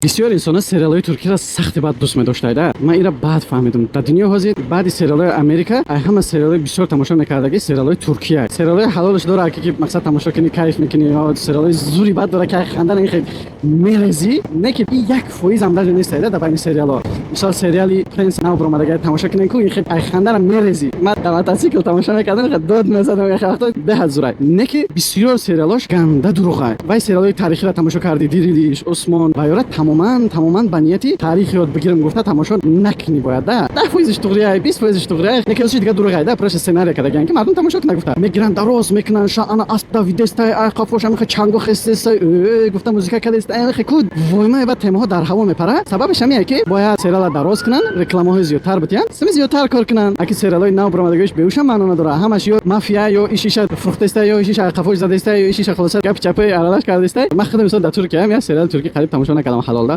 بسیار انسان‌ها سریال‌های ترکی را سخت بد دوست می‌داشتند. من این را بعد فهمیدم. در دنیا حاضر بعد سریال‌های امریکا همه سریال‌های بسیار تماشا می‌کردگی سریال‌های ترکیه. سریال‌های حلالش داره که مقصد تماشا کنی کیف می‌کنی یا سریال‌های زوری بد داره که خنده نمی‌خواد می‌ریزی. نه که این یک فویز هم در نیست در بین سریال‌ها. مثلا سریالی پرنس نو برآمده تماشا کنی که این خیلی خنده را می‌ریزی. من در متاسیکل تماشا می‌کردم داد می‌زدم یک وقتا به حد زوره. نه که بسیار سریالاش گنده دروغه. وای سریال‌های تاریخی را تماشا کردی دیدیش عثمان و یارا تماما بنیتی تاریخ یاد بگیرم گفته تماشا نکنی باید ده 10% دغریه 20% دغریه یکی از دیگه دروغه ده پروش سناریو کردن که مردم تماشا کنه گفته میگیرن دراز میکنن شان اسب دوید است قفوش هم چنگو خسته است گفته موزیک کده است خیلی کود وای ما بعد تمها در هوا میپره سببش همینه که باید سریال دراز کنن رکلام‌های زیادتر بتین سمی زیادتر کار کنن اگه سریالای نو برآمدگیش بهوش معنا نداره همش یا مافیا یا ایشیشه فروخته است یا ایشیشه قفوش زده است یا ایشیشه خلاص گپ چپه علاش کرده است من خودم مثلا در ترکیه هم سریال ترکی قریب تماشا نکردم حالا